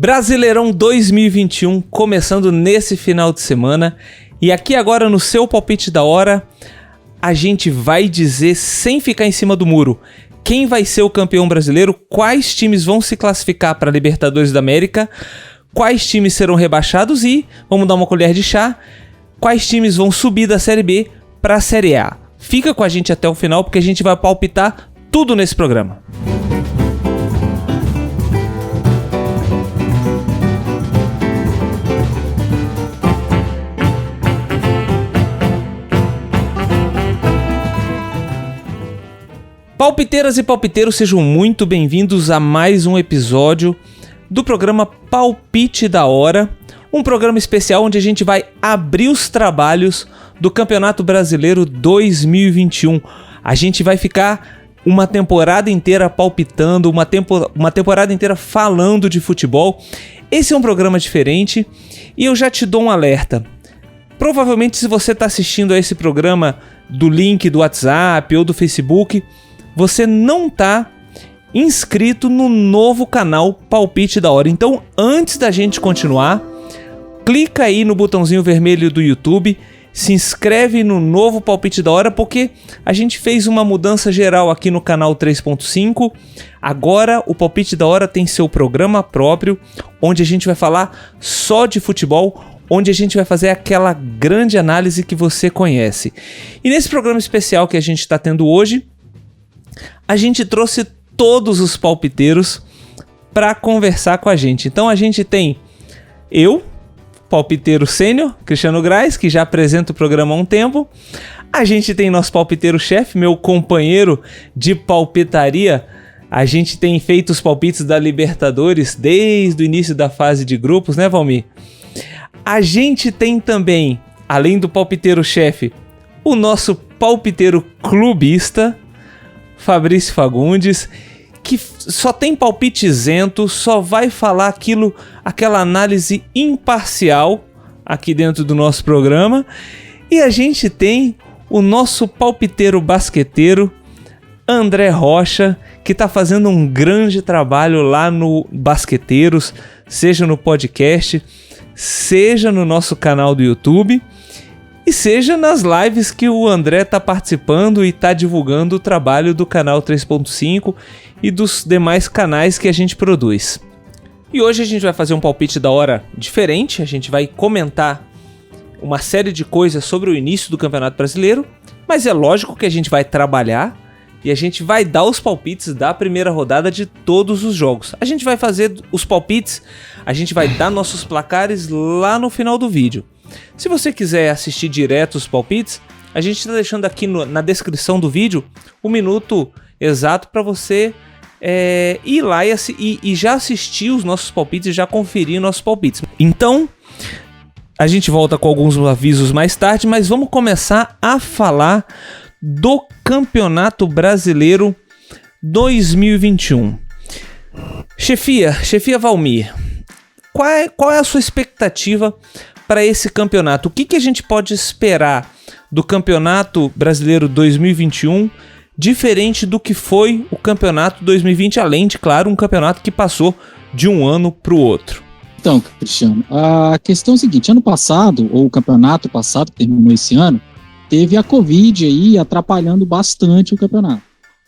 Brasileirão 2021 começando nesse final de semana e aqui agora no seu palpite da hora a gente vai dizer sem ficar em cima do muro quem vai ser o campeão brasileiro, quais times vão se classificar para a Libertadores da América, quais times serão rebaixados e, vamos dar uma colher de chá, quais times vão subir da Série B para a Série A. Fica com a gente até o final porque a gente vai palpitar tudo nesse programa. Palpiteiras e palpiteiros, sejam muito bem-vindos a mais um episódio do programa Palpite da Hora, um programa especial onde a gente vai abrir os trabalhos do Campeonato Brasileiro 2021. A gente vai ficar uma temporada inteira palpitando, uma temporada inteira falando de futebol. Esse é um programa diferente e eu já te dou um alerta. Provavelmente se você está assistindo a esse programa do link do WhatsApp ou do Facebook, você não está inscrito no novo canal Palpite da Hora. Então, antes da gente continuar, clica aí no botãozinho vermelho do YouTube, se inscreve no novo Palpite da Hora, porque a gente fez uma mudança geral aqui no canal 3.5. Agora o Palpite da Hora tem seu programa próprio, onde a gente vai falar só de futebol, onde a gente vai fazer aquela grande análise que você conhece. E nesse programa especial que a gente está tendo hoje, a gente trouxe todos os palpiteiros para conversar com a gente. Então a gente tem eu, palpiteiro sênior, Cristiano Grais, que já apresenta o programa há um tempo. A gente tem nosso palpiteiro-chefe, meu companheiro de palpitaria. A gente tem feito os palpites da Libertadores desde o início da fase de grupos, né, Valmir? A gente tem também, além do palpiteiro-chefe, o nosso palpiteiro clubista, Fabrício Fagundes, que só tem palpite isento, só vai falar aquela análise imparcial aqui dentro do nosso programa. E a gente tem o nosso palpiteiro basqueteiro, André Rocha, que está fazendo um grande trabalho lá no Basqueteiros, seja no podcast, seja no nosso canal do YouTube, e seja nas lives que o André está participando e está divulgando o trabalho do canal 3.5 e dos demais canais que a gente produz. E hoje a gente vai fazer um palpite da hora diferente, a gente vai comentar uma série de coisas sobre o início do Campeonato Brasileiro, mas é lógico que a gente vai trabalhar e a gente vai dar os palpites da primeira rodada de todos os jogos. A gente vai fazer os palpites, a gente vai dar nossos placares lá no final do vídeo. Se você quiser assistir direto os palpites, a gente está deixando aqui na descrição do vídeo o minuto exato para você ir lá e já assistir os nossos palpites e já conferir nossos palpites. Então, a gente volta com alguns avisos mais tarde, mas vamos começar a falar do Campeonato Brasileiro 2021. Chefia Valmir, qual é a sua expectativa para esse campeonato? O que a gente pode esperar do Campeonato Brasileiro 2021 diferente do que foi o Campeonato 2020, além de, claro, um campeonato que passou de um ano para o outro? Então, Cristiano, a questão é a seguinte: ano passado, ou o campeonato passado, que terminou esse ano, teve a Covid aí atrapalhando bastante o campeonato.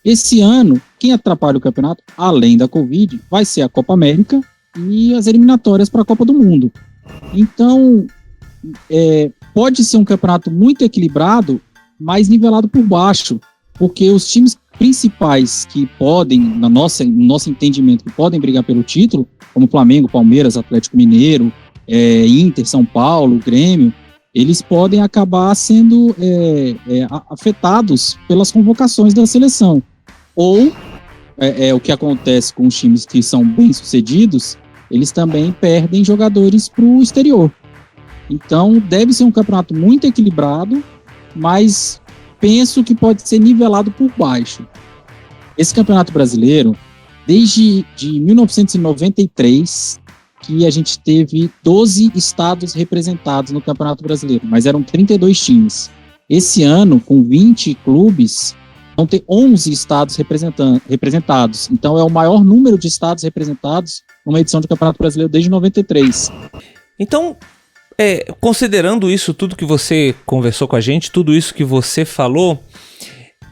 Esse ano, quem atrapalha o campeonato, além da Covid, vai ser a Copa América e as eliminatórias para a Copa do Mundo. Então, pode ser um campeonato muito equilibrado, mas nivelado por baixo, porque os times principais que podem, no nosso entendimento, que podem brigar pelo título, como Flamengo, Palmeiras, Atlético Mineiro, Inter, São Paulo, Grêmio, eles podem acabar sendo afetados pelas convocações da seleção. Ou, o que acontece com os times que são bem-sucedidos, eles também perdem jogadores para o exterior. Então, deve ser um campeonato muito equilibrado, mas penso que pode ser nivelado por baixo. Esse campeonato brasileiro, desde 1993, que a gente teve 12 estados representados no Campeonato Brasileiro, mas eram 32 times. Esse ano, com 20 clubes, vão ter 11 estados representados. Então, é o maior número de estados representados uma edição de Campeonato Brasileiro desde 93. Então, considerando isso tudo que você conversou com a gente, tudo isso que você falou,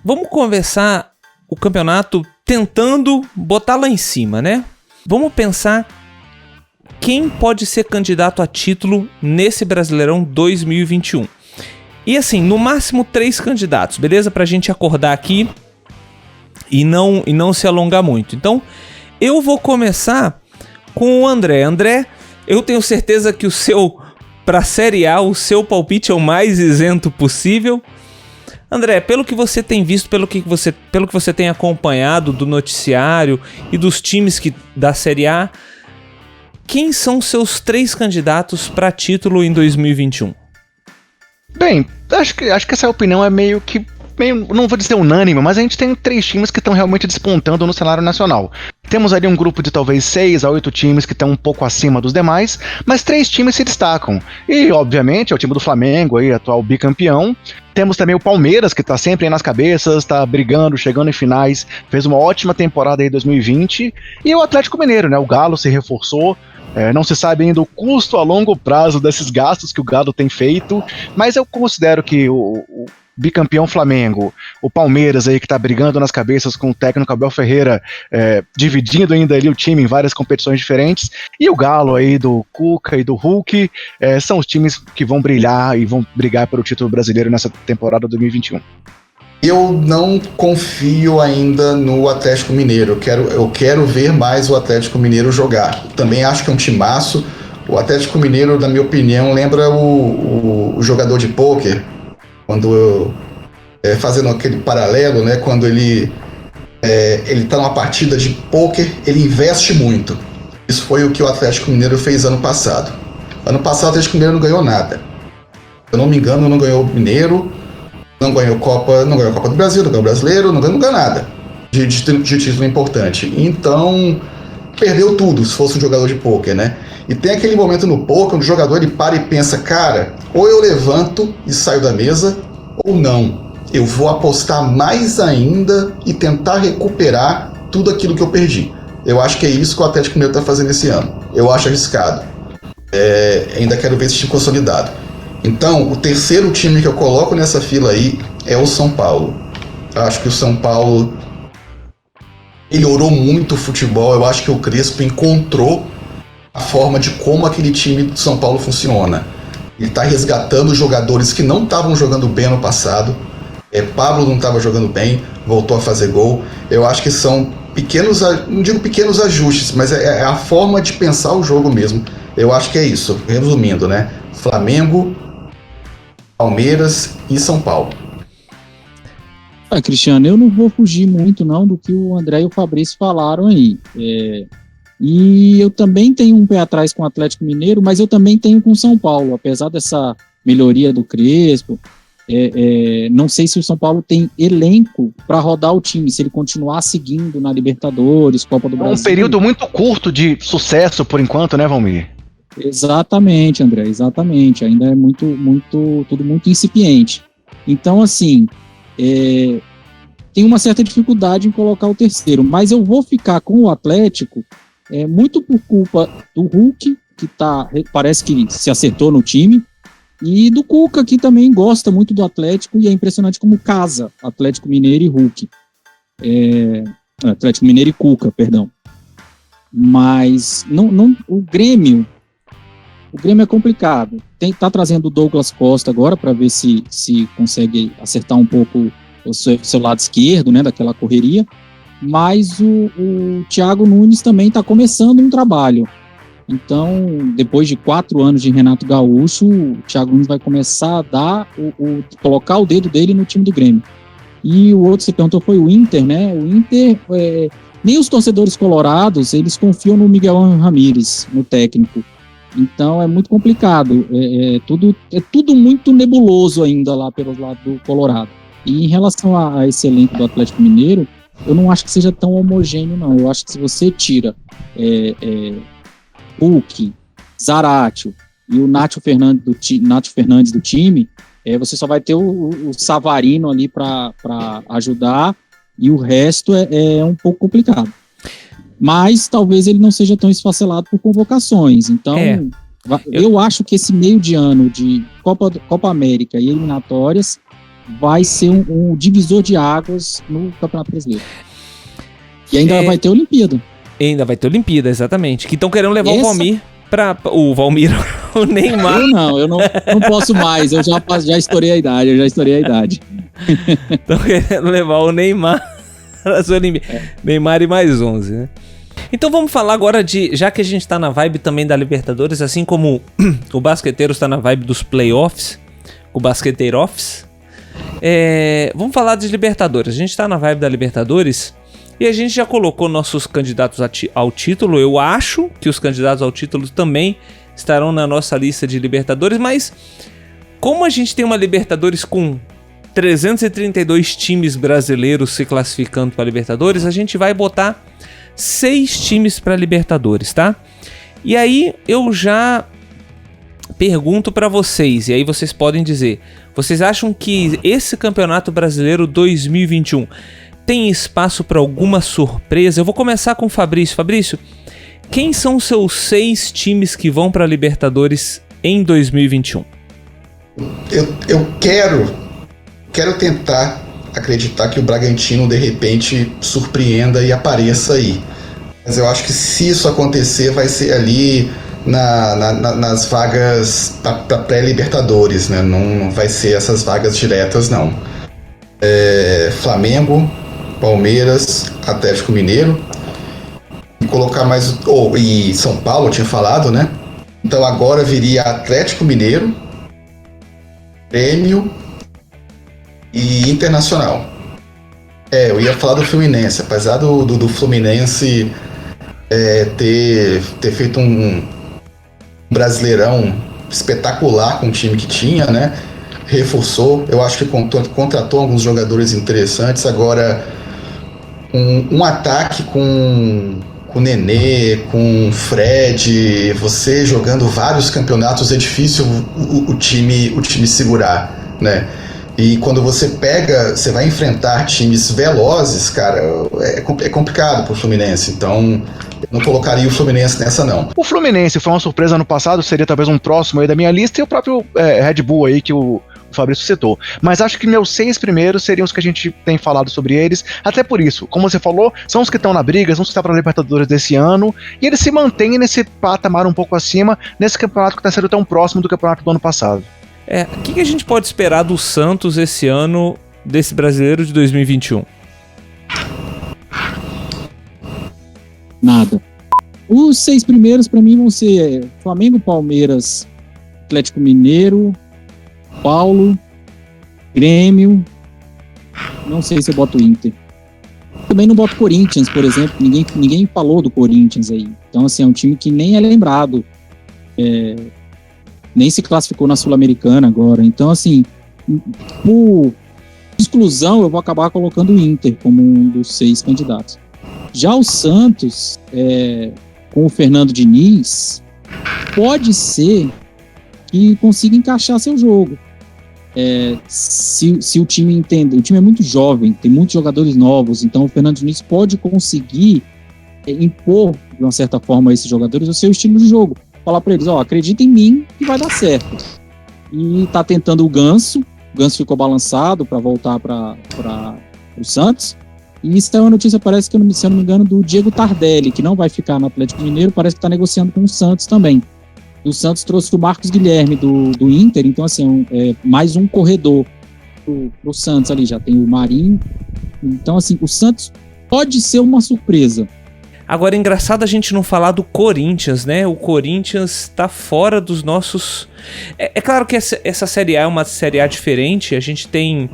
vamos conversar o campeonato tentando botar lá em cima, né? Vamos pensar quem pode ser candidato a título nesse Brasileirão 2021. E assim, no máximo 3 candidatos, beleza? Pra gente acordar aqui e não se alongar muito. Então, eu vou começar com o André. André, eu tenho certeza que pra Série A, o seu palpite é o mais isento possível. André, pelo que você tem visto, pelo que você tem acompanhado do noticiário e dos times da Série A, quem são seus 3 candidatos para título em 2021? Bem, acho que essa opinião é meio, não vou dizer unânime, mas a gente tem 3 times que estão realmente despontando no cenário nacional. Temos ali um grupo de talvez 6 a 8 times que estão um pouco acima dos demais, mas 3 times se destacam. E, obviamente, é o time do Flamengo, aí, atual bicampeão. Temos também o Palmeiras, que está sempre aí nas cabeças, está brigando, chegando em finais, fez uma ótima temporada aí em 2020. E o Atlético Mineiro, né? O Galo se reforçou. Não se sabe ainda o custo a longo prazo desses gastos que o Galo tem feito, mas eu considero que o bicampeão Flamengo, o Palmeiras aí que tá brigando nas cabeças com o técnico Abel Ferreira, dividindo ainda ali o time em várias competições diferentes, e o Galo aí do Cuca e do Hulk, são os times que vão brilhar e vão brigar pelo título brasileiro nessa temporada 2021. Eu não confio ainda no Atlético Mineiro. Eu quero ver mais o Atlético Mineiro jogar. Também acho que é um timaço. O Atlético Mineiro, na minha opinião, lembra o jogador de pôquer, quando fazendo aquele paralelo, né? Quando ele está numa partida de pôquer, ele investe muito. Isso foi o que o Atlético Mineiro fez ano passado. Ano passado o Atlético Mineiro não ganhou nada. Se eu não me engano, não ganhou o Mineiro. Não ganhou Copa do Brasil, não ganhou o Brasileiro, não ganhou nada de título importante. Então, perdeu tudo se fosse um jogador de pôquer, né? E tem aquele momento no pôquer onde o jogador ele para e pensa, cara, ou eu levanto e saio da mesa, ou não. Eu vou apostar mais ainda e tentar recuperar tudo aquilo que eu perdi. Eu acho que é isso que o Atlético Mineiro está fazendo esse ano. Eu acho arriscado. Ainda quero ver esse time consolidado. Então, o terceiro time que eu coloco nessa fila aí é o São Paulo. Acho que o São Paulo melhorou muito o futebol. Eu acho que o Crespo encontrou a forma de como aquele time do São Paulo funciona. Ele está resgatando jogadores que não estavam jogando bem ano passado. Pablo não estava jogando bem, voltou a fazer gol. Eu acho que são pequenos, não digo pequenos ajustes, mas é a forma de pensar o jogo mesmo. Eu acho que é isso, resumindo, né? Flamengo, Palmeiras e São Paulo. Cristiano, eu não vou fugir muito não do que o André e o Fabrício falaram aí. E eu também tenho um pé atrás com o Atlético Mineiro, mas eu também tenho com o São Paulo, apesar dessa melhoria do Crespo. Não sei se o São Paulo tem elenco para rodar o time, se ele continuar seguindo na Libertadores, Copa do Brasil. Um período muito curto de sucesso por enquanto, né, Valmir? Exatamente, André, exatamente. Ainda é tudo muito incipiente. Então, assim, tem uma certa dificuldade em colocar o terceiro, mas eu vou ficar com o Atlético muito por culpa do Hulk, que parece que se acertou no time, e do Cuca, que também gosta muito do Atlético, e é impressionante como casa Atlético Mineiro e Hulk. Atlético Mineiro e Cuca, perdão. Mas o Grêmio é complicado. Tá trazendo o Douglas Costa agora para ver se consegue acertar um pouco o seu lado esquerdo, né, daquela correria. Mas o Thiago Nunes também está começando um trabalho. Então, depois de 4 anos de Renato Gaúcho, o Thiago Nunes vai começar a colocar o dedo dele no time do Grêmio. E o outro que você perguntou foi o Inter, né? O Inter, nem os torcedores colorados, eles confiam no Miguel Ramírez, no técnico. Então é muito complicado, tudo muito nebuloso ainda lá pelo lado do Colorado. E em relação a esse elenco do Atlético Mineiro, eu não acho que seja tão homogêneo, não. Eu acho que se você tira Hulk, Zaratio e o Nátio Fernandes do time, você só vai ter o Savarino ali para ajudar, e o resto é um pouco complicado. mas talvez ele não seja tão esfacelado por convocações. Então, eu acho que esse meio de ano de Copa América e eliminatórias vai ser um divisor de águas no Campeonato Brasileiro. E ainda vai ter Olimpíada. Ainda vai ter Olimpíada, exatamente. Que estão querendo levar o Valmir o Neymar. Eu não posso mais, eu já estourei a idade, Estão querendo levar o Neymar as Olimpíadas. Neymar e mais 11, né? Então vamos falar agora já que a gente tá na vibe também da Libertadores, assim como o basqueteiro está na vibe dos playoffs, o basqueteiroffs, vamos falar de Libertadores. A gente tá na vibe da Libertadores e a gente já colocou nossos candidatos ao título. Eu acho que os candidatos ao título também estarão na nossa lista de Libertadores, mas como a gente tem uma Libertadores com 332 times brasileiros se classificando para Libertadores, a gente vai botar 6 times para Libertadores, tá? E aí eu já pergunto para vocês, e aí vocês podem dizer, vocês acham que esse Campeonato Brasileiro 2021 tem espaço para alguma surpresa? Eu vou começar com o Fabrício. Fabrício, quem são os seus 6 times que vão para Libertadores em 2021? Eu quero tentar acreditar que o Bragantino de repente surpreenda e apareça aí. Mas eu acho que se isso acontecer vai ser ali nas vagas para pré-Libertadores, né? Não vai ser essas vagas diretas, não. Flamengo, Palmeiras, Atlético Mineiro. E colocar mais... e São Paulo, eu tinha falado, né? Então agora viria Atlético Mineiro, Grêmio e Internacional. Eu ia falar do Fluminense, apesar do Fluminense ter feito um Brasileirão espetacular com o time que tinha, né? Reforçou, eu acho que contratou alguns jogadores interessantes. Agora, um ataque com o Nenê, com o Fred, você jogando vários campeonatos, é difícil o time segurar, né? E quando você vai enfrentar times velozes, cara, é complicado pro Fluminense. Então, eu não colocaria o Fluminense nessa, não. O Fluminense foi uma surpresa ano passado, seria talvez um próximo aí da minha lista, e o próprio Red Bull aí que o Fabrício citou. Mas acho que meus 6 primeiros seriam os que a gente tem falado sobre eles. Até por isso, como você falou, são os que estão na briga, são os que estão para a Libertadores desse ano, e eles se mantêm nesse patamar um pouco acima, nesse campeonato que está sendo tão próximo do campeonato do ano passado. O que a gente pode esperar do Santos esse ano, desse brasileiro de 2021? Nada. Os 6 primeiros para mim vão ser Flamengo, Palmeiras, Atlético Mineiro, Paulo, Grêmio. Não sei se eu boto Inter. Também não boto Corinthians, por exemplo. Ninguém falou do Corinthians aí. Então, assim, é um time que nem é lembrado. Nem se classificou na Sul-Americana agora. Então, assim, por exclusão, eu vou acabar colocando o Inter como um dos 6 candidatos. Já o Santos, com o Fernando Diniz, pode ser que consiga encaixar seu jogo. Se o time entender, o time é muito jovem, tem muitos jogadores novos, então o Fernando Diniz pode conseguir impor, de uma certa forma, a esses jogadores o seu estilo de jogo. Falar para eles, acredita em mim que vai dar certo. E tá tentando o Ganso ficou balançado para voltar para o Santos. E isso é uma notícia, parece que, se eu não me engano, do Diego Tardelli, que não vai ficar no Atlético Mineiro, parece que está negociando com o Santos também. O Santos trouxe o Marcos Guilherme do Inter, então assim, mais um corredor pro Santos ali, já tem o Marinho. Então assim, o Santos pode ser uma surpresa. Agora, é engraçado a gente não falar do Corinthians, né? O Corinthians tá fora dos nossos... É claro que essa Série A é uma Série A diferente, a gente tem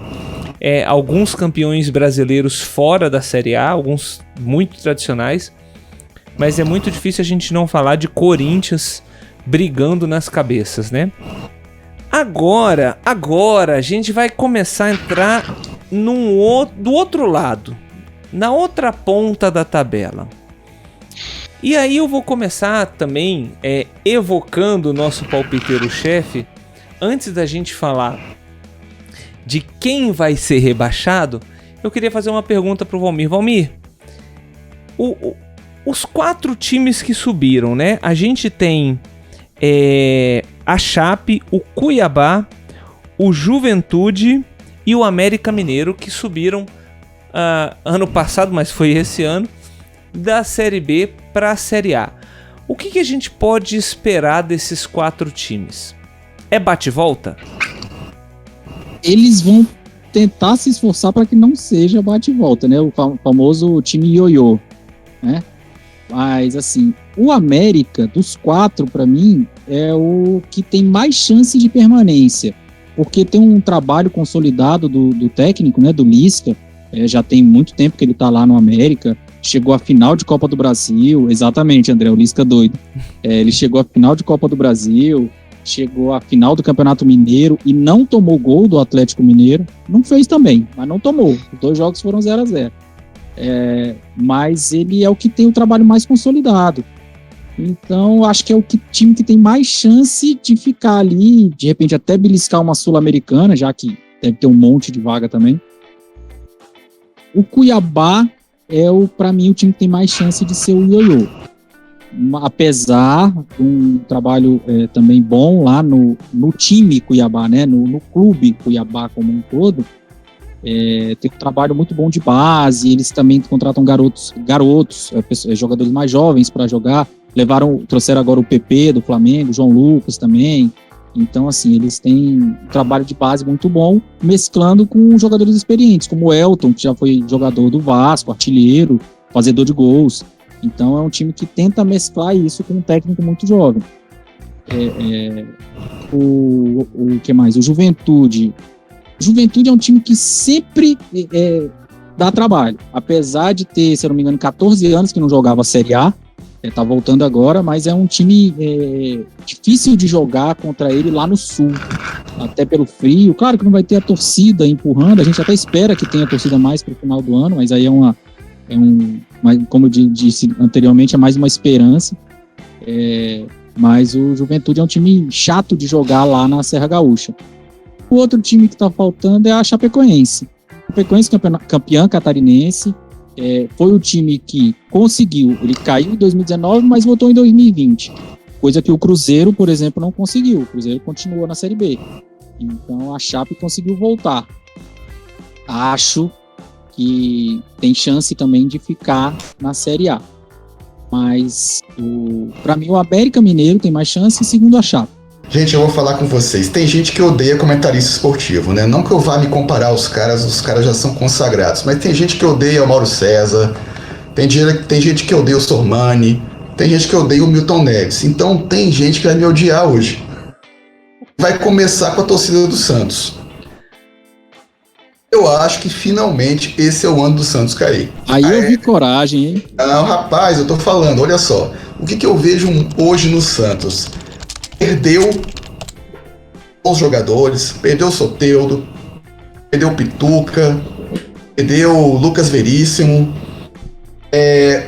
alguns campeões brasileiros fora da Série A, alguns muito tradicionais, mas é muito difícil a gente não falar de Corinthians brigando nas cabeças, né? Agora a gente vai começar a entrar do outro lado, na outra ponta da tabela. E aí eu vou começar também evocando o nosso palpiteiro-chefe. Antes da gente falar de quem vai ser rebaixado, eu queria fazer uma pergunta pro Valmir. Valmir, os 4 times que subiram, né? A gente tem a Chape, o Cuiabá, o Juventude e o América Mineiro, que subiram ano passado, mas foi esse ano, da Série B para a Série A. O que a gente pode esperar desses 4 times? É bate-volta? Eles vão tentar se esforçar para que não seja bate-volta, né? O famoso time ioiô, né? Mas, assim, o América, dos 4, para mim, é o que tem mais chance de permanência, porque tem um trabalho consolidado do técnico, né, do Lisca, já tem muito tempo que ele tá lá no América, chegou à final de Copa do Brasil, exatamente, André, o Lisca doido, ele chegou à final de Copa do Brasil, chegou à final do Campeonato Mineiro e não tomou gol do Atlético Mineiro, não fez também, mas não tomou, os 2 jogos foram 0-0. Mas ele é o que tem o trabalho mais consolidado. Então, acho que é o time que tem mais chance de ficar ali, de repente até beliscar uma Sul-Americana, já que deve ter um monte de vaga também. O Cuiabá é, para mim, o time que tem mais chance de ser o ioiô. Apesar de um trabalho também bom lá no time Cuiabá, né? No clube Cuiabá como um todo, tem um trabalho muito bom de base, eles também contratam garotos, jogadores mais jovens para jogar, trouxeram agora o PP do Flamengo, João Lucas também, então assim, eles têm um trabalho de base muito bom, mesclando com jogadores experientes, como o Elton, que já foi jogador do Vasco, artilheiro, fazedor de gols, então é um time que tenta mesclar isso com um técnico muito jovem. O que mais? O Juventude é um time que sempre dá trabalho, apesar de ter, se eu não me engano, 14 anos que não jogava a Série A, tá voltando agora, mas é um time difícil de jogar contra ele lá no Sul, até pelo frio. Claro que não vai ter a torcida empurrando, a gente até espera que tenha torcida mais para o final do ano, mas aí como eu disse anteriormente, é mais uma esperança. Mas o Juventude é um time chato de jogar lá na Serra Gaúcha. O outro time que está faltando é a Chapecoense. Chapecoense, campeã catarinense, foi o time que conseguiu, ele caiu em 2019, mas voltou em 2020, coisa que o Cruzeiro, por exemplo, não conseguiu. O Cruzeiro continuou na Série B, então a Chape conseguiu voltar. Acho que tem chance também de ficar na Série A, mas para mim o América Mineiro tem mais chance, segundo a Chape. Gente, eu vou falar com vocês. Tem gente que odeia comentarista esportivo, né? Não que eu vá me comparar aos caras, os caras já são consagrados, mas tem gente que odeia o Mauro César, tem gente que odeia o Sormani, tem gente que odeia o Milton Neves. Então tem gente que vai me odiar hoje. Vai começar com a torcida do Santos. Eu acho que finalmente esse é o ano do Santos cair. Aí eu vi coragem, hein? Não, rapaz, eu tô falando, olha só. O que eu vejo hoje no Santos? Perdeu os jogadores, perdeu o Soteldo, perdeu o Pituca, perdeu o Lucas Veríssimo.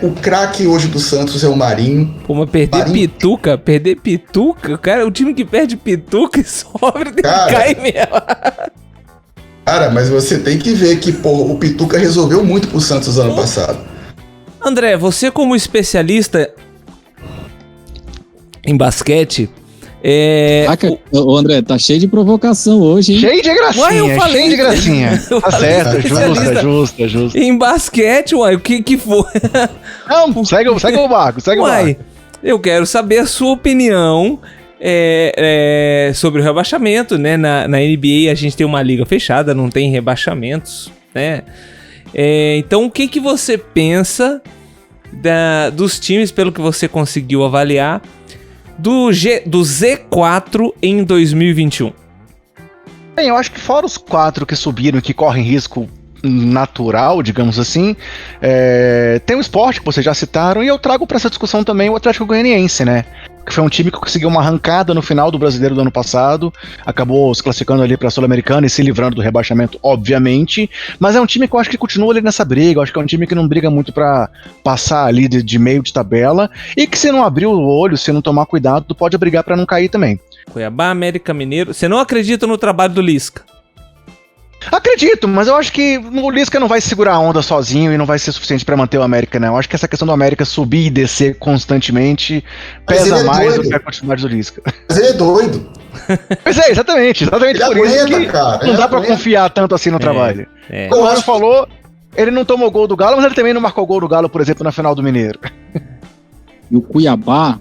O craque hoje do Santos é o Marinho. Pô, mas perder Pituca, cara, o time que perde Pituca e sobra tem que cair mesmo. Cara, mas você tem que ver que o Pituca resolveu muito pro Santos ano passado. André, você como especialista em basquete... André, tá cheio de provocação hoje, hein? Cheio de gracinha, uai, eu falei, cheio de gracinha. Tá certo, justo. Em basquete, uai, o que foi? Não, segue o barco, segue o barco. Eu quero saber a sua opinião sobre o rebaixamento, né? Na NBA a gente tem uma liga fechada, não tem rebaixamentos, né? Então o que você pensa dos times, pelo que você conseguiu avaliar, do Z4 em 2021? Bem, eu acho que fora os 4 que subiram e que correm risco natural, digamos assim, tem o Sport, que vocês já citaram, e eu trago para essa discussão também o Atlético Goianiense, né? Que foi um time que conseguiu uma arrancada no final do Brasileiro do ano passado, acabou se classificando ali para a Sul-Americana e se livrando do rebaixamento, obviamente, mas é um time que eu acho que continua ali nessa briga, eu acho que é um time que não briga muito para passar ali de meio de tabela, e que se não abrir o olho, se não tomar cuidado, pode brigar para não cair também. Cuiabá, América Mineiro, você não acredita no trabalho do Lisca? Acredito, mas eu acho que o Lisca não vai segurar a onda sozinho e não vai ser suficiente pra manter o América, né? Eu acho que essa questão do América subir e descer constantemente pesa mais do que a continuidade do Lisca. Mas ele é doido. Pois é, exatamente Ele por isso aguenta, que cara. não dá pra confiar tanto assim no trabalho. Como o Mário falou, ele não tomou gol do Galo, mas ele também não marcou gol do Galo, por exemplo, na final do Mineiro. E o Cuiabá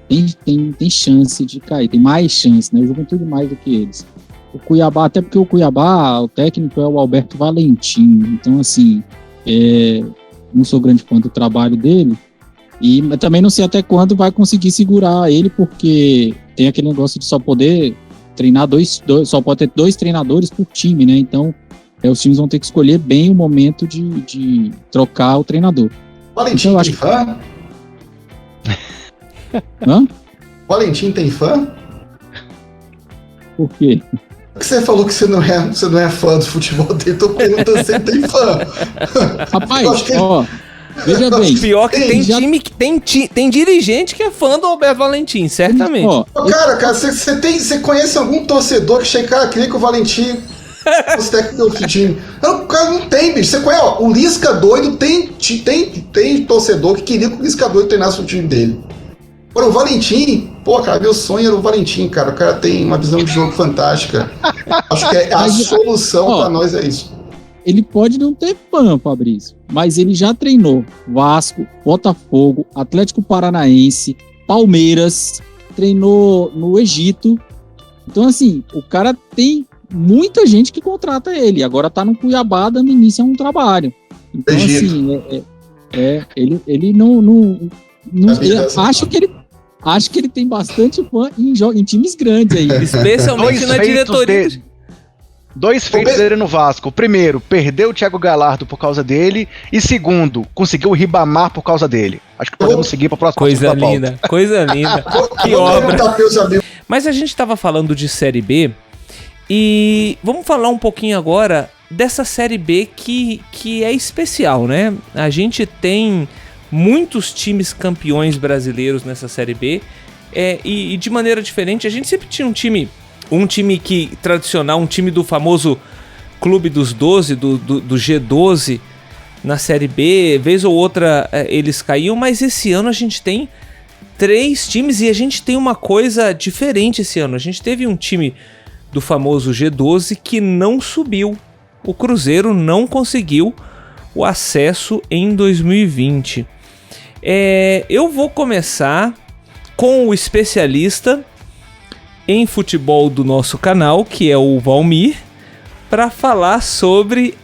tem chance de cair, tem mais chance, né? O Juventude mais do que eles. O Cuiabá, até porque o Cuiabá, o técnico é o Alberto Valentim, então assim, não sou grande fã do trabalho dele, e também não sei até quando vai conseguir segurar ele, porque tem aquele negócio de só poder treinar só pode ter 2 treinadores por time, né? Então, os times vão ter que escolher bem o momento de trocar o treinador. Valentim então, tem fã? Hã? Valentim tem fã? Por quê? Porque você falou que você não é fã do futebol dele, tô perguntando se ele tem fã. Rapaz, veja bem. Pior que tem time que tem dirigente que é fã do Alberto Valentim, certamente. Cara, você conhece algum torcedor que chega, cara, queria que o Valentim fosse técnico do outro time? Não, cara, não tem, bicho. Você conhece, o Lisca doido tem torcedor que queria que o Lisca doido treinasse o time dele. Agora, o Valentim, cara, meu sonho era o Valentim, cara. O cara tem uma visão de jogo fantástica. Acho que a solução pra nós é isso. Ele pode não ter fã, Fabrício, mas ele já treinou Vasco, Botafogo, Atlético Paranaense, Palmeiras, treinou no Egito. Então, assim, o cara tem muita gente que contrata ele. Agora tá no Cuiabá dando início a um trabalho. Então, Egito. Assim, ele não acho que ele tem bastante fã em times grandes aí. Especialmente na diretoria. 2 feitos dele no Vasco. Primeiro, perdeu o Thiago Gallardo por causa dele. E segundo, conseguiu o Ribamar por causa dele. Acho que podemos seguir para a próxima. Coisa linda. Que obra. Mas a gente estava falando de Série B. E vamos falar um pouquinho agora dessa Série B que é especial, né? A gente tem muitos times campeões brasileiros nessa Série B. E de maneira diferente, a gente sempre tinha um time que tradicional, um time do famoso Clube dos 12, do G12 na Série B, vez ou outra eles caíam, mas esse ano a gente tem 3 times e a gente tem uma coisa diferente esse ano. A gente teve um time do famoso G12 que não subiu. O Cruzeiro não conseguiu o acesso em 2020. Eu vou começar com o especialista em futebol do nosso canal, que é o Valmir, para falar sobre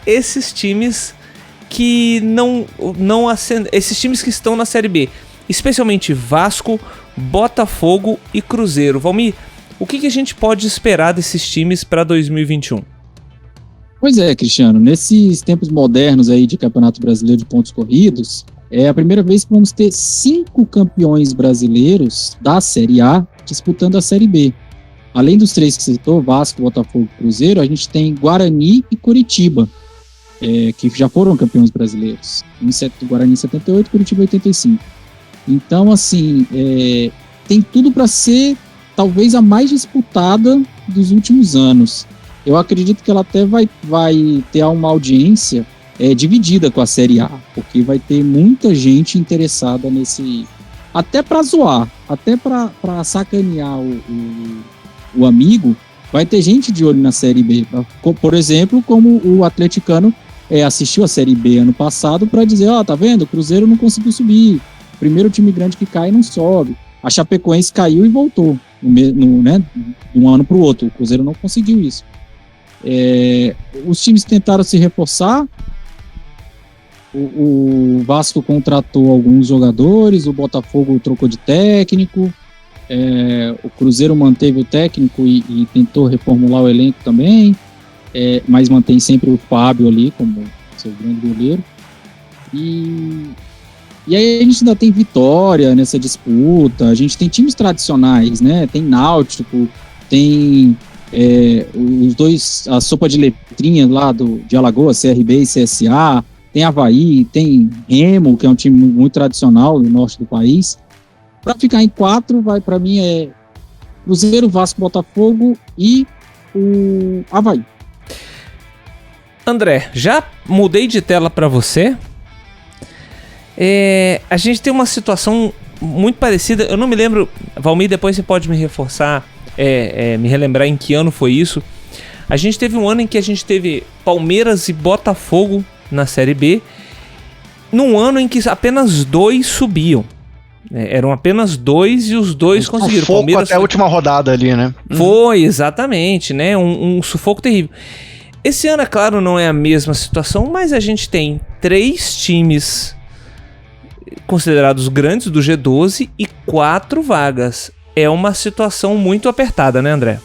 esses times que esses times que estão na Série B, especialmente Vasco, Botafogo e Cruzeiro. Valmir, o que a gente pode esperar desses times para 2021? Pois é, Cristiano, nesses tempos modernos aí de Campeonato Brasileiro de pontos corridos, é a primeira vez que vamos ter 5 campeões brasileiros da Série A disputando a Série B. Além dos 3 que você citou, Vasco, Botafogo e Cruzeiro, a gente tem Guarani e Coritiba, que já foram campeões brasileiros. Guarani 78, Coritiba 85. Então, assim, tem tudo para ser talvez a mais disputada dos últimos anos. Eu acredito que ela até vai ter uma audiência dividida com a Série A, porque vai ter muita gente interessada nesse... Até para zoar, até para sacanear o amigo, vai ter gente de olho na Série B. Por exemplo, como o atleticano assistiu a Série B ano passado para dizer, tá vendo, o Cruzeiro não conseguiu subir, primeiro time grande que cai não sobe. A Chapecoense caiu e voltou, de um ano para o outro. O Cruzeiro não conseguiu isso. Os times tentaram se reforçar. O Vasco contratou alguns jogadores, o Botafogo trocou de técnico, o Cruzeiro manteve o técnico e tentou reformular o elenco também, mas mantém sempre o Fábio ali como seu grande goleiro. E aí a gente ainda tem Vitória nessa disputa, a gente tem times tradicionais, né? Tem Náutico, tem os dois, a sopa de letrinha lá de Alagoas, CRB e CSA, tem Avaí, tem Remo, que é um time muito tradicional no norte do país. Para ficar em 4, para mim Cruzeiro, Vasco, Botafogo e o Avaí. André, já mudei de tela para você. A gente tem uma situação muito parecida. Eu não me lembro, Valmir, depois você pode me reforçar, me relembrar em que ano foi isso. A gente teve um ano em que a gente teve Palmeiras e Botafogo na Série B, num ano em que apenas 2 subiam. Eram apenas 2 e os 2 conseguiram. Sufoco Palmeiras até a última rodada ali, né? Foi, exatamente, né? Um sufoco terrível. Esse ano, é claro, não é a mesma situação, mas a gente tem 3 times considerados grandes do G12 e 4 vagas. É uma situação muito apertada, né, André?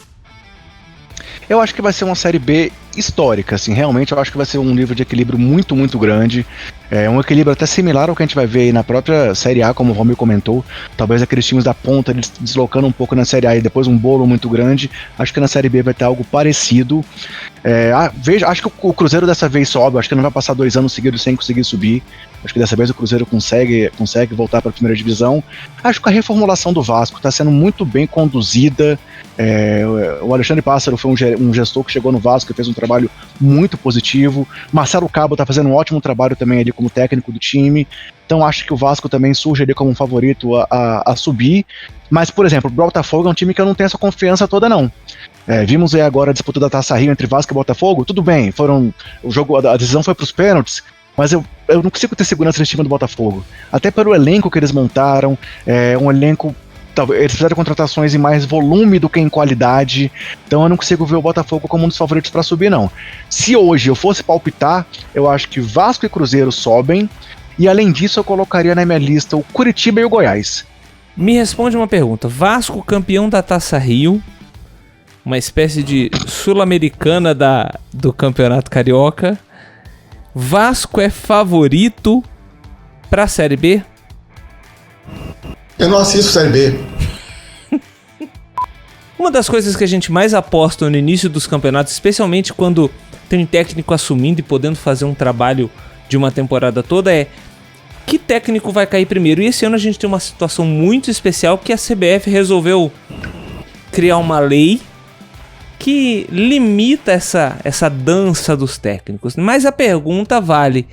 Eu acho que vai ser uma Série B histórica, assim, realmente eu acho que vai ser um nível de equilíbrio muito, muito grande. Um equilíbrio até similar ao que a gente vai ver aí na própria Série A, como o Romil comentou. Talvez aqueles times da ponta eles deslocando um pouco na Série A e depois um bolo muito grande. Acho que na Série B vai ter algo parecido. Acho que o Cruzeiro dessa vez sobe, acho que não vai passar 2 anos seguidos sem conseguir subir. Acho que dessa vez o Cruzeiro consegue voltar para a primeira divisão. Acho que a reformulação do Vasco está sendo muito bem conduzida. O Alexandre Pássaro foi um gestor que chegou no Vasco e fez um trabalho muito positivo. Marcelo Cabo está fazendo um ótimo trabalho também ali como técnico do time. Então acho que o Vasco também surge ali como um favorito a subir. Mas, por exemplo, o Botafogo é um time que eu não tenho essa confiança toda, não. Vimos aí agora a disputa da Taça Rio entre Vasco e Botafogo. Tudo bem, a decisão foi para os pênaltis. Mas eu não consigo ter segurança nesse time do Botafogo. Até pelo elenco que eles montaram. Um elenco. Eles fizeram contratações em mais volume do que em qualidade. Então eu não consigo ver o Botafogo como um dos favoritos para subir, não. Se hoje eu fosse palpitar, eu acho que Vasco e Cruzeiro sobem. E além disso, eu colocaria na minha lista o Curitiba e o Goiás. Me responde uma pergunta. Vasco campeão da Taça Rio, uma espécie de sul-americana do Campeonato Carioca. Vasco é favorito pra Série B? Eu não assisto Série B. Uma das coisas que a gente mais aposta no início dos campeonatos, especialmente quando tem um técnico assumindo e podendo fazer um trabalho de uma temporada toda, é que técnico vai cair primeiro. E esse ano a gente tem uma situação muito especial que a CBF resolveu criar uma lei que limita essa dança dos técnicos. Mas a pergunta vale: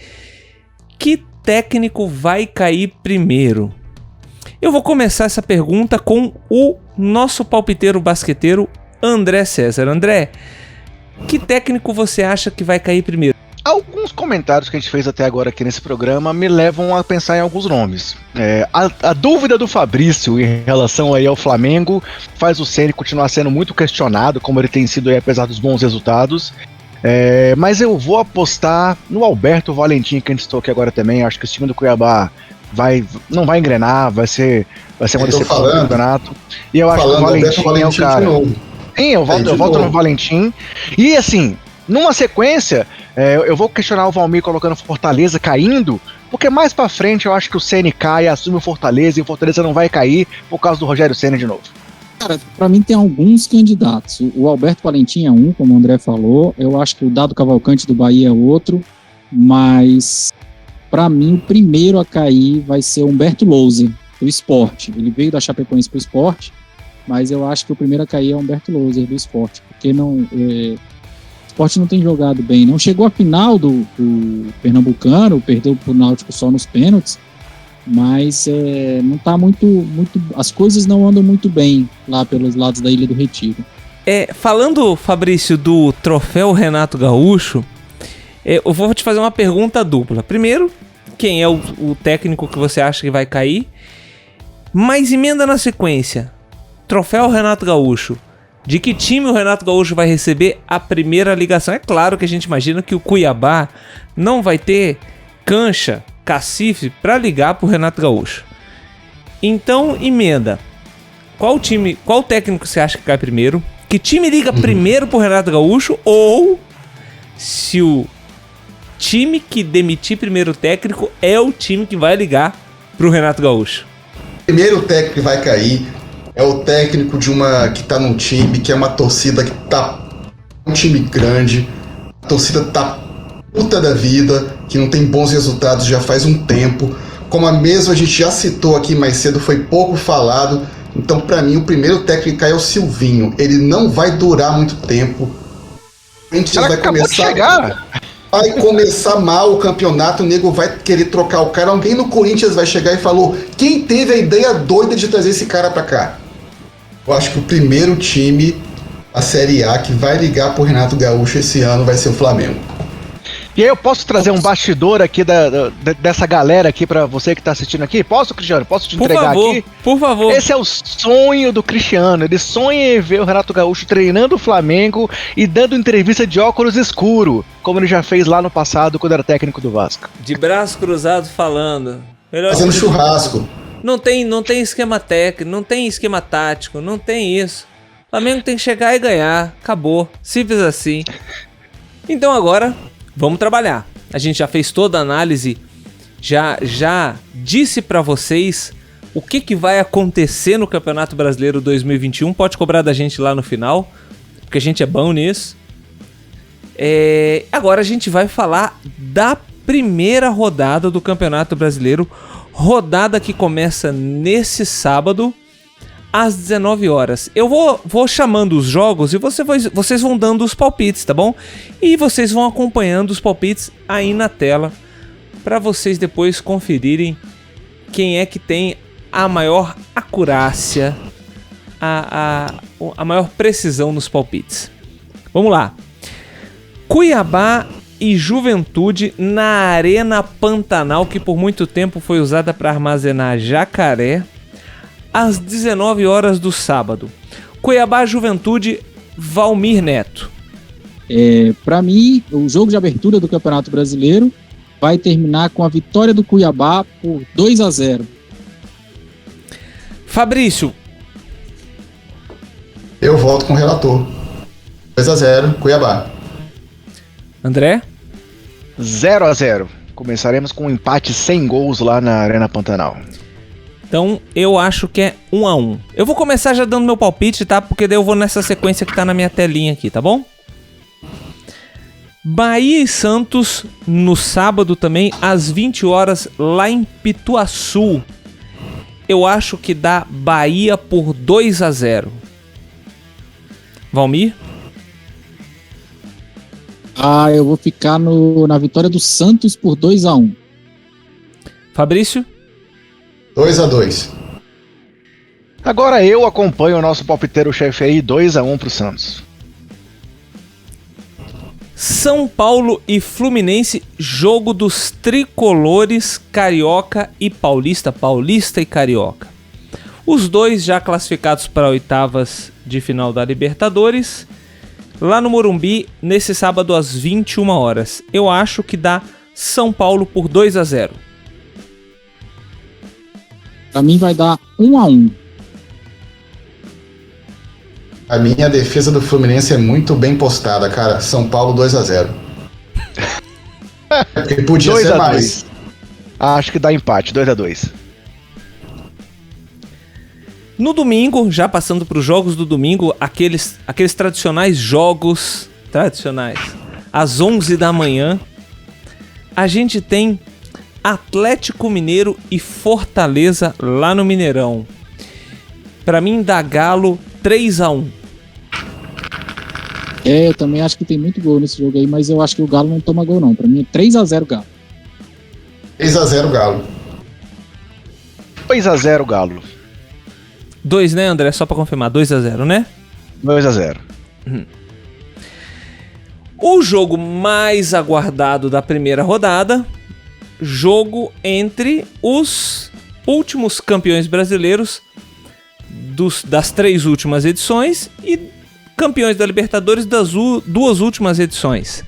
que técnico vai cair primeiro? Eu vou começar essa pergunta com o nosso palpiteiro basqueteiro André César. André, que técnico você acha que vai cair primeiro? Alguns comentários que a gente fez até agora aqui nesse programa me levam a pensar em alguns nomes. A dúvida do Fabrício em relação aí ao Flamengo faz o Ceni continuar sendo muito questionado, como ele tem sido aí, apesar dos bons resultados. Mas eu vou apostar no Alberto Valentim, que a gente estou aqui agora também. Acho que o time do Cuiabá não vai engrenar, vai ser uma decepção do campeonato. E eu acho que o Valentim é o cara. Sim, eu volto no Valentim. E assim, numa sequência, eu vou questionar o Valmir colocando Fortaleza caindo, porque mais pra frente eu acho que o Ceni cai, assume o Fortaleza, e o Fortaleza não vai cair por causa do Rogério Ceni de novo. Cara, pra mim tem alguns candidatos. O Alberto Valentim é um, como o André falou. Eu acho que o Dado Cavalcante do Bahia é outro. Mas, pra mim, o primeiro a cair vai ser o Humberto Louser, do Sport. Ele veio da Chapecoense pro Sport, mas eu acho que o primeiro a cair é o Humberto Louser, do Sport. Porque o Sport não tem jogado bem. Não chegou à final do Pernambucano, perdeu pro Náutico só nos pênaltis. Mas não tá muito. As coisas não andam muito bem lá pelos lados da Ilha do Retiro. Falando, Fabrício, do troféu Renato Gaúcho, eu vou te fazer uma pergunta dupla. Primeiro, quem é o técnico que você acha que vai cair? Mas emenda na sequência. Troféu Renato Gaúcho. De que time o Renato Gaúcho vai receber a primeira ligação? É claro que a gente imagina que o Cuiabá não vai ter cancha, cacife para ligar pro Renato Gaúcho. Então, emenda. Qual técnico você acha que cai primeiro? Que time liga primeiro pro Renato Gaúcho? Ou se o time que demitir primeiro o técnico é o time que vai ligar pro Renato Gaúcho? Primeiro técnico que vai cair é o técnico que tá num time que é uma torcida que tá um time grande, a torcida tá puta da vida, que não tem bons resultados já faz um tempo. Como a gente já citou aqui mais cedo, foi pouco falado. Então, pra mim, o primeiro técnico que cai é o Silvinho. Ele não vai durar muito tempo. A gente vai começar. vai começar mal o campeonato, o nego vai querer trocar o cara. Alguém no Corinthians vai chegar e falou: quem teve a ideia doida de trazer esse cara pra cá? Eu acho que o primeiro time, a Série A, que vai ligar pro Renato Gaúcho esse ano vai ser o Flamengo. E aí eu posso trazer um bastidor aqui dessa galera aqui pra você que tá assistindo aqui? Posso, Cristiano? Posso te entregar aqui? Por favor. Esse é o sonho do Cristiano. Ele sonha em ver o Renato Gaúcho treinando o Flamengo e dando entrevista de óculos escuro, como ele já fez lá no passado quando era técnico do Vasco. De braço cruzado falando. Fazendo churrasco. Não tem esquema técnico, não tem esquema tático, não tem isso. O Flamengo tem que chegar e ganhar. Acabou. Simples assim. Então agora, vamos trabalhar. A gente já fez toda a análise, já disse pra vocês o que vai acontecer no Campeonato Brasileiro 2021. Pode cobrar da gente lá no final, porque a gente é bom nisso. Agora a gente vai falar da primeira rodada do Campeonato Brasileiro. Rodada que começa nesse sábado, às 19 horas. Eu vou chamando os jogos e vocês vão dando os palpites, tá bom? E vocês vão acompanhando os palpites aí na tela, para vocês depois conferirem quem é que tem a maior acurácia, a maior precisão nos palpites. Vamos lá. Cuiabá e Juventude na Arena Pantanal, que por muito tempo foi usada para armazenar jacaré, às 19 horas do sábado. Cuiabá, Juventude, Valmir Neto. Para mim, o jogo de abertura do Campeonato Brasileiro vai terminar com a vitória do Cuiabá por 2-0. Fabrício. Eu volto com o relator. 2-0, Cuiabá. André? 0-0. Começaremos com um empate sem gols lá na Arena Pantanal. Então eu acho que é 1-1. Eu vou começar já dando meu palpite, tá? Porque daí eu vou nessa sequência que tá na minha telinha aqui, tá bom? Bahia e Santos no sábado também, às 20 horas, lá em Pituaçu. Eu acho que dá Bahia por 2-0. Valmir? Eu vou ficar na vitória do Santos por 2-1. Fabrício? 2-2. Agora eu acompanho o nosso palpiteiro-chefe aí, 2-1 pro Santos. São Paulo e Fluminense, jogo dos tricolores carioca e paulista, paulista e carioca. Os dois já classificados para oitavas de final da Libertadores, lá no Morumbi, nesse sábado às 21 horas. Eu acho que dá São Paulo por 2-0. Pra mim vai dar 1-1. A minha defesa do Fluminense é muito bem postada, cara. São Paulo 2-0. Porque podia ser mais. Acho que dá empate, 2-2. No domingo, já passando para os jogos do domingo, aqueles tradicionais jogos, às 11 da manhã, a gente tem Atlético Mineiro e Fortaleza lá no Mineirão. Pra mim dá Galo 3-1. Eu também acho que tem muito gol nesse jogo aí, mas eu acho que o Galo não toma gol não. Pra mim é 3-0 Galo. 3-0 Galo. 2-0 Galo. 2, né, André? Só pra confirmar, 2-0, né? 2-0. O jogo mais aguardado da primeira rodada, jogo entre os últimos campeões brasileiros das 3 últimas edições e campeões da Libertadores das 2 últimas edições.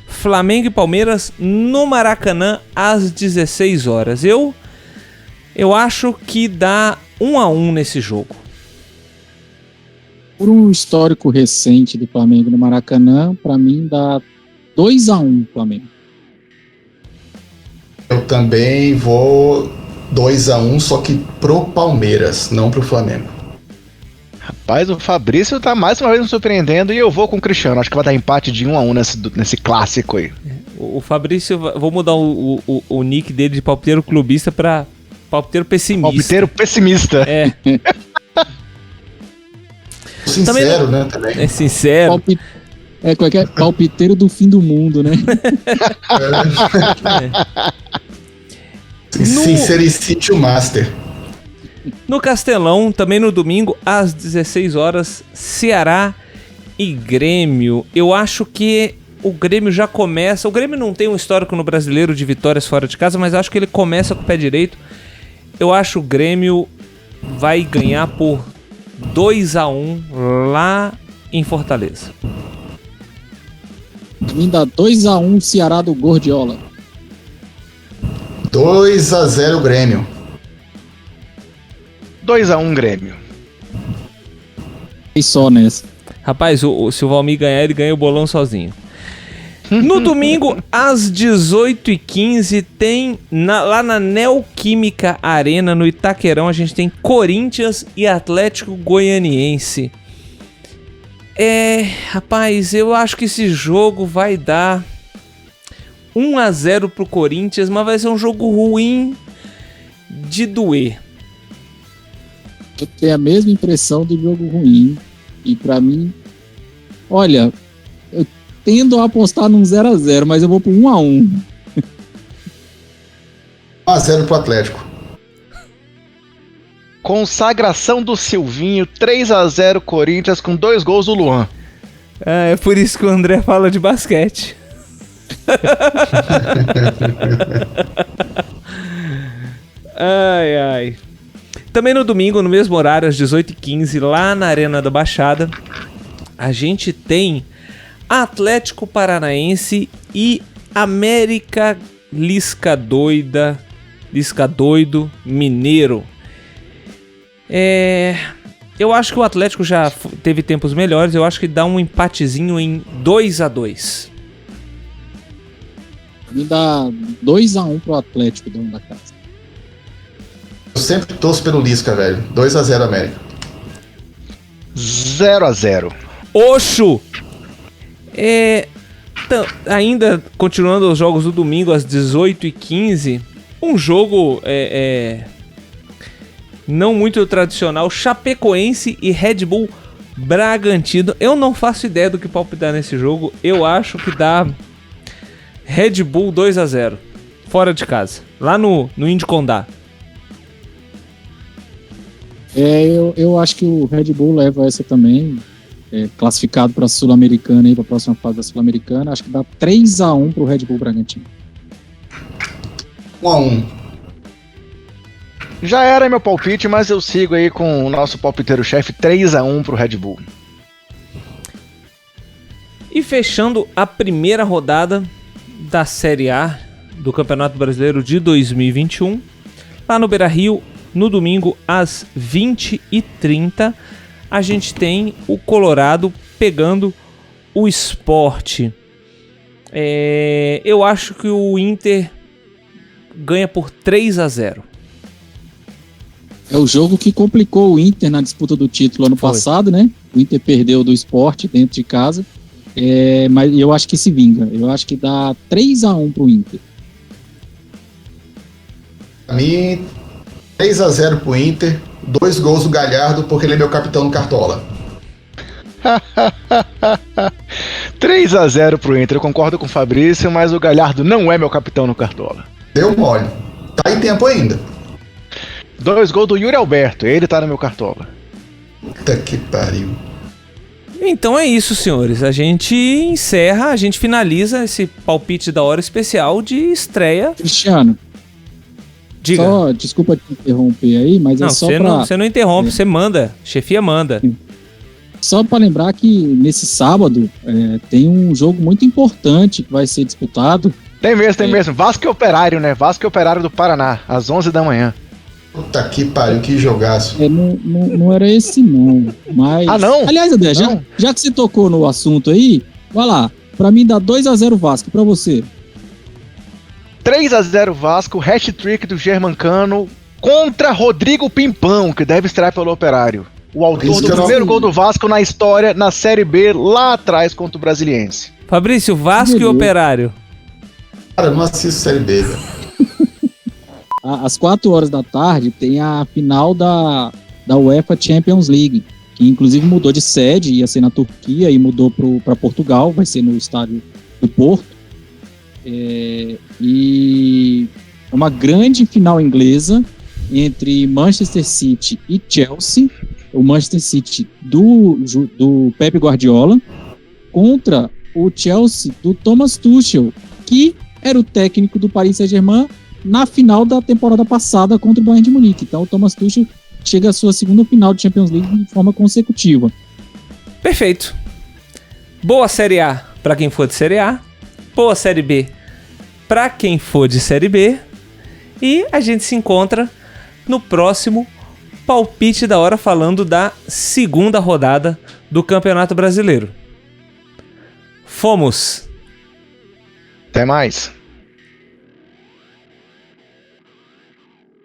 Flamengo e Palmeiras no Maracanã às 16 horas. Eu acho que dá 1-1 nesse jogo. Por um histórico recente do Flamengo no Maracanã, pra mim dá 2-1 Flamengo. Eu também vou 2-1, só que pro Palmeiras, não pro Flamengo. Rapaz, o Fabrício tá mais uma vez me surpreendendo e eu vou com o Cristiano. Acho que vai dar empate de 1-1 nesse clássico aí. O Fabrício, vou mudar o nick dele de palpiteiro clubista pra palpiteiro pessimista. Palpiteiro pessimista. É. Sincero, né? Também. É sincero. Qualquer palpiteiro do fim do mundo, né? Sincericity o Master. No Castelão, também no domingo, às 16 horas, Ceará e Grêmio. Eu acho que o Grêmio já começa... O Grêmio não tem um histórico no Brasileiro de vitórias fora de casa, mas acho que ele começa com o pé direito. Eu acho que o Grêmio vai ganhar por 2-1 lá em Fortaleza. Ainda 2-1 Ceará do Gordiola. 2-0 Grêmio. 2-1 Grêmio. E só nessa. Rapaz, se o Valmir ganhar, ele ganha o bolão sozinho. No domingo, às 18h15, tem lá na Neoquímica Arena, no Itaquerão, a gente tem Corinthians e Atlético Goianiense. Rapaz, eu acho que esse jogo vai dar 1-0 pro Corinthians, mas vai ser um jogo ruim de doer. Eu tenho a mesma impressão do jogo ruim. E pra mim, olha, eu tendo a apostar num 0-0, mas eu vou pro 1-1. 1-0 pro Atlético. Consagração do Silvinho, 3-0 Corinthians com 2 gols do Luan. É por isso que o André fala de basquete. Ai. Também no domingo, no mesmo horário, às 18h15, lá na Arena da Baixada, a gente tem Atlético Paranaense e América Lisca Doido Mineiro. Eu acho que o Atlético já teve tempos melhores. Eu acho que dá um empatezinho em 2-2. Me dá 2-1 pro Atlético, dono da casa. Eu sempre torço pelo Lisca, velho. 2-0 América. 0-0. Oxo! Ainda continuando os jogos do domingo às 18h15, um jogo não muito tradicional, Chapecoense e Red Bull Bragantino. Eu não faço ideia do que palpitar nesse jogo. Eu acho que dá Red Bull 2-0, fora de casa, lá no Indy Condá. Eu acho que o Red Bull leva essa também, classificado para a Sul-Americana e para a próxima fase da Sul-Americana. Acho que dá 3-1 pro Red Bull Bragantino. 1-1. Já era meu palpite, mas eu sigo aí com o nosso palpiteiro-chefe, 3-1 pro Red Bull. E fechando a primeira rodada da Série A do Campeonato Brasileiro de 2021, lá no Beira-Rio, no domingo às 20h30, a gente tem o Colorado pegando o Sport. Eu acho que o Inter ganha por 3-0. É o jogo que complicou o Inter na disputa do título ano passado, né? O Inter perdeu do Sport dentro de casa. Mas eu acho que se vinga. Eu acho que dá 3-1 pro Inter. Pra mim, 3-0 pro Inter. 2 gols do Galhardo, porque ele é meu capitão no Cartola. 3-0 pro Inter. Eu concordo com o Fabrício, mas o Galhardo não é meu capitão no Cartola. Deu mole. Tá em tempo ainda. 2 gols do Yuri Alberto. Ele tá no meu Cartola. Puta que pariu. Então é isso, senhores. A gente finaliza esse palpite da hora especial de estreia. Cristiano, diga. Desculpa te interromper aí, mas não, só você não interrompe, você manda. Chefia manda. Só para lembrar que nesse sábado tem um jogo muito importante que vai ser disputado. Tem mesmo. Vasco e Operário, né? Vasco e Operário do Paraná, às 11 da manhã. Puta que pariu, que jogaço. Não era esse não, mas... Ah, não? Aliás, André, já que você tocou no assunto aí, vai lá. Pra mim dá 2-0 Vasco, pra você. 3-0 Vasco, hat-trick do Germancano contra Rodrigo Pimpão, que deve estrear pelo Operário. O autor do primeiro gol do Vasco na história, na Série B, lá atrás contra o Brasiliense. Fabrício, Vasco e Operário. Cara, eu não assisto Série B, velho. Às 4 horas da tarde tem a final da UEFA Champions League, que inclusive mudou de sede, ia ser na Turquia e mudou para Portugal, vai ser no estádio do Porto. E é uma grande final inglesa entre Manchester City e Chelsea, o Manchester City do Pep Guardiola contra o Chelsea do Thomas Tuchel, que era o técnico do Paris Saint-Germain na final da temporada passada contra o Bayern de Munique. Então o Thomas Tuchel chega à sua segunda final de Champions League de forma consecutiva. Perfeito. Boa Série A para quem for de Série A, boa Série B para quem for de Série B, e a gente se encontra no próximo Palpite da Hora falando da segunda rodada do Campeonato Brasileiro. Fomos! Até mais!